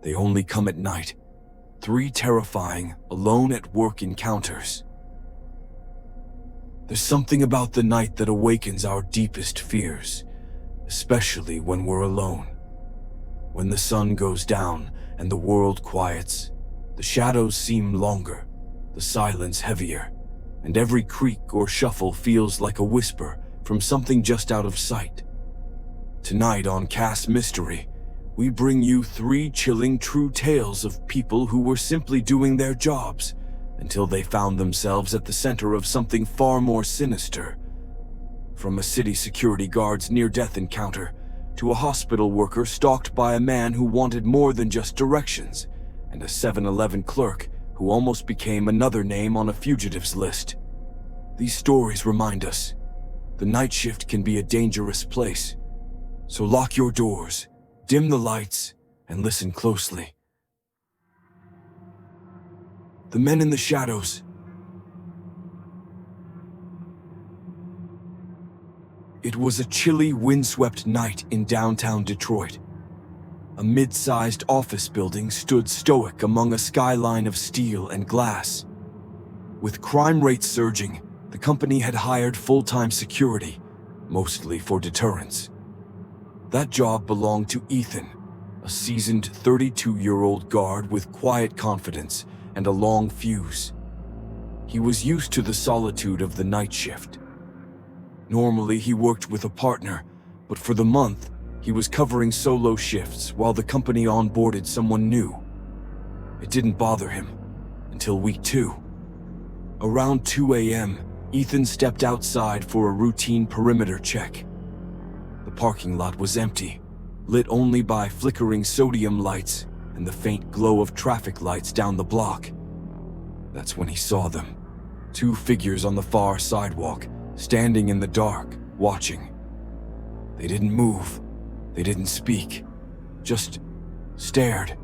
They only come at night. 3 terrifying, alone-at-work encounters. There's something about the night that awakens our deepest fears, especially when we're alone. When the sun goes down and the world quiets, the shadows seem longer, the silence heavier, and every creak or shuffle feels like a whisper from something just out of sight. Tonight on Cast Mystery, we bring you 3 chilling true tales of people who were simply doing their jobs until they found themselves at the center of something far more sinister. From a city security guard's near-death encounter to a hospital worker stalked by a man who wanted more than just directions, and a 7-Eleven clerk who almost became another name on a fugitives list. These stories remind us the night shift can be a dangerous place. So lock your doors, dim the lights, and listen closely. The Men in the Shadows. It was a chilly, windswept night in downtown Detroit. A mid-sized office building stood stoic among a skyline of steel and glass. With crime rates surging, the company had hired full-time security, mostly for deterrence. That job belonged to Ethan, a seasoned 32-year-old guard with quiet confidence and a long fuse. He was used to the solitude of the night shift. Normally, he worked with a partner, but for the month, he was covering solo shifts while the company onboarded someone new. It didn't bother him until week 2. Around 2 a.m., Ethan stepped outside for a routine perimeter check. The parking lot was empty, lit only by flickering sodium lights and the faint glow of traffic lights down the block. That's when he saw them. 2 figures on the far sidewalk, standing in the dark, watching. They didn't move. They didn't speak. Just stared.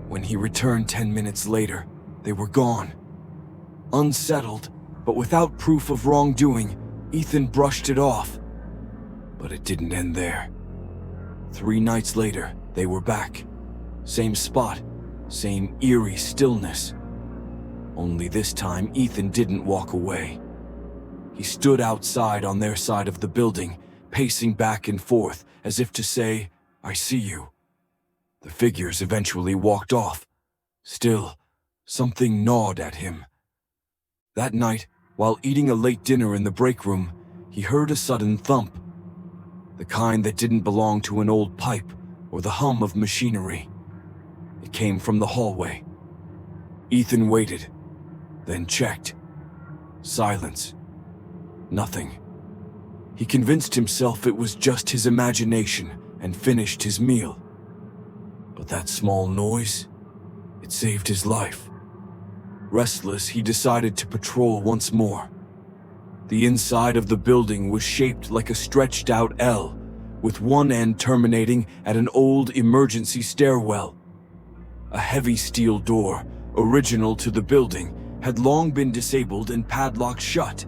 When he returned 10 minutes later, they were gone. Unsettled, but without proof of wrongdoing, Ethan brushed it off. But it didn't end there. 3 nights later, they were back. Same spot, same eerie stillness. Only this time, Ethan didn't walk away. He stood outside on their side of the building, pacing back and forth as if to say, "I see you." The figures eventually walked off. Still, something gnawed at him. That night, while eating a late dinner in the break room, he heard a sudden thump. The kind that didn't belong to an old pipe or the hum of machinery. It came from the hallway. Ethan waited, then checked. Silence. Nothing. He convinced himself it was just his imagination and finished his meal. But that small noise, it saved his life. Restless, he decided to patrol once more. The inside of the building was shaped like a stretched-out L, with one end terminating at an old emergency stairwell. A heavy steel door, original to the building, had long been disabled and padlocked shut.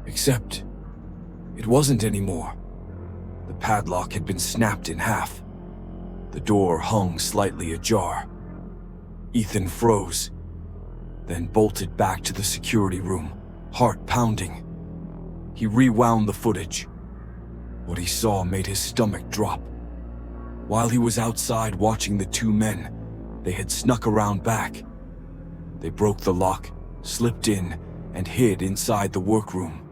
Except, it wasn't anymore. The padlock had been snapped in half. The door hung slightly ajar. Ethan froze, then bolted back to the security room, heart pounding. He rewound the footage. What he saw made his stomach drop. While he was outside watching the 2 men, they had snuck around back. They broke the lock, slipped in, and hid inside the workroom.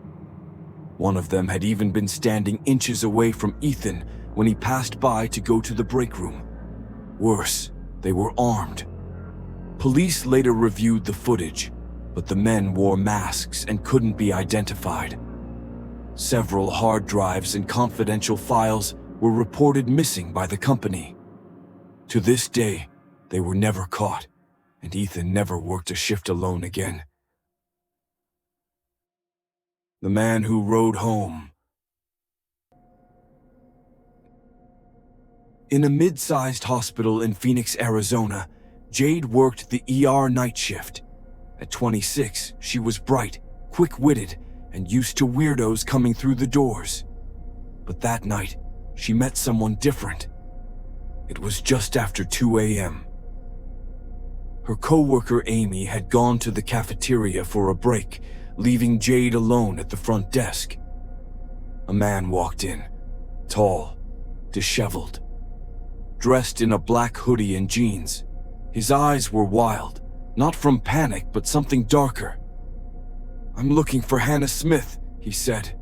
One of them had even been standing inches away from Ethan when he passed by to go to the break room. Worse, they were armed. Police later reviewed the footage, but the men wore masks and couldn't be identified. Several hard drives and confidential files were reported missing by the company. To this day, they were never caught, and Ethan never worked a shift alone again. The Man Who Rode Home. In a mid-sized hospital in Phoenix, Arizona, Jade worked the ER night shift. At 26, she was bright, quick-witted, and used to weirdos coming through the doors. But that night, she met someone different. It was just after 2 a.m. Her co-worker Amy had gone to the cafeteria for a break, leaving Jade alone at the front desk. A man walked in, tall, disheveled, dressed in a black hoodie and jeans. His eyes were wild, not from panic but something darker. "I'm looking for Hannah Smith," he said.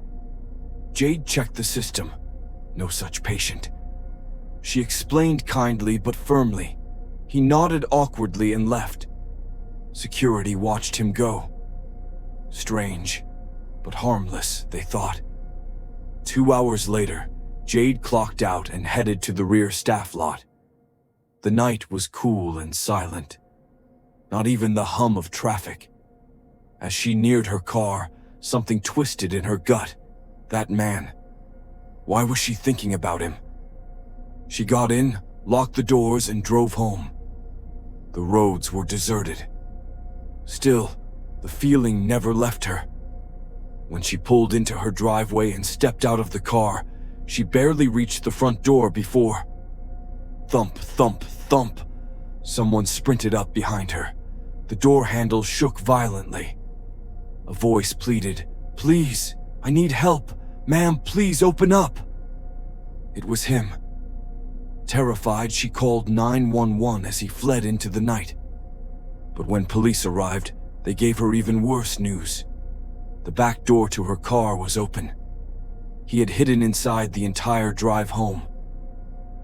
Jade checked the system. No such patient. She explained kindly but firmly. He nodded awkwardly and left. Security watched him go. Strange, but harmless, they thought. 2 hours later, Jade clocked out and headed to the rear staff lot. The night was cool and silent. Not even the hum of traffic. As she neared her car, something twisted in her gut. That man. Why was she thinking about him? She got in, locked the doors, and drove home. The roads were deserted. Still, the feeling never left her. When she pulled into her driveway and stepped out of the car, she barely reached the front door before... Thump, thump, thump. Someone sprinted up behind her. The door handle shook violently. A voice pleaded, "Please, I need help. Ma'am, please open up." It was him. Terrified, she called 911 as he fled into the night. But when police arrived, they gave her even worse news. The back door to her car was open. He had hidden inside the entire drive home.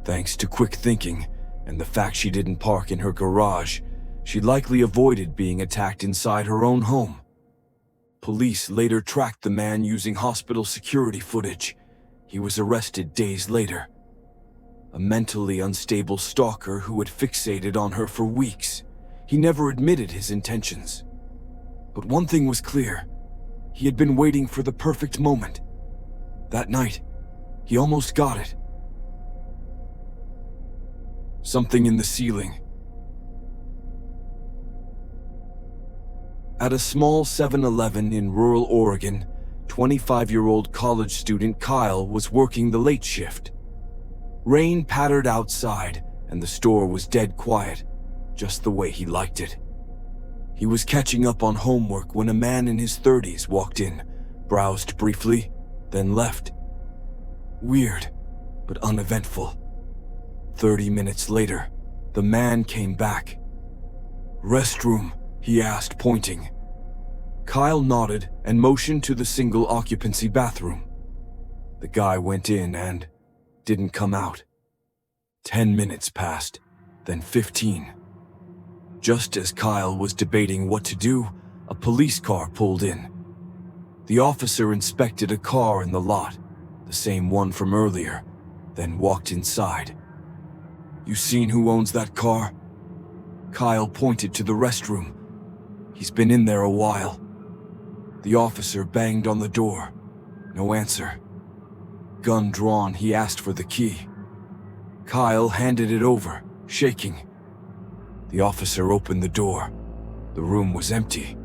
Thanks to quick thinking and the fact she didn't park in her garage, she likely avoided being attacked inside her own home. Police later tracked the man using hospital security footage. He was arrested days later. A mentally unstable stalker who had fixated on her for weeks. He never admitted his intentions. But one thing was clear. He had been waiting for the perfect moment. That night, he almost got it. Something in the ceiling. At a small 7-Eleven in rural Oregon, 25-year-old college student Kyle was working the late shift. Rain pattered outside, and the store was dead quiet, just the way he liked it. He was catching up on homework when a man in his 30s walked in, browsed briefly, then left. Weird, but uneventful. 30 minutes later, the man came back. "Restroom?" he asked, pointing. Kyle nodded and motioned to the single-occupancy bathroom. The guy went in and didn't come out. 10 minutes passed, then 15. Just as Kyle was debating what to do, a police car pulled in. The officer inspected a car in the lot, the same one from earlier, then walked inside. "You seen who owns that car?" Kyle pointed to the restroom. "He's been in there a while." The officer banged on the door. No answer. Gun drawn, he asked for the key. Kyle handed it over, shaking. The officer opened the door. The room was empty.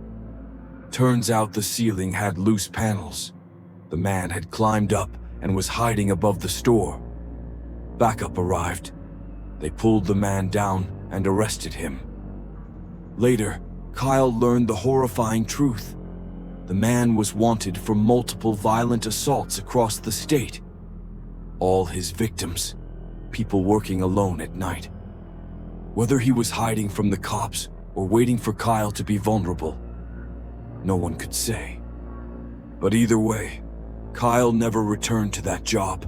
Turns out the ceiling had loose panels. The man had climbed up and was hiding above the store. Backup arrived. They pulled the man down and arrested him. Later, Kyle learned the horrifying truth. The man was wanted for multiple violent assaults across the state. All his victims, people working alone at night. Whether he was hiding from the cops or waiting for Kyle to be vulnerable, no one could say. But either way, Kyle never returned to that job.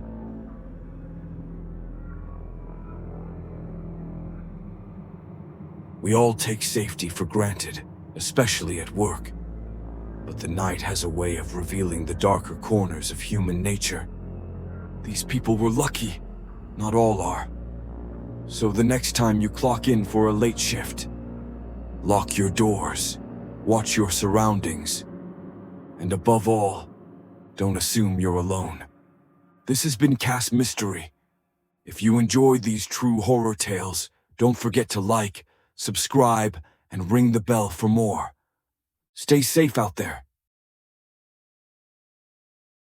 We all take safety for granted, especially at work. But the night has a way of revealing the darker corners of human nature. These people were lucky. Not all are. So the next time you clock in for a late shift, lock your doors, watch your surroundings, and above all, don't assume you're alone. This has been Cast Mystery. If you enjoyed these true horror tales, don't forget to like, subscribe, and ring the bell for more. Stay safe out there.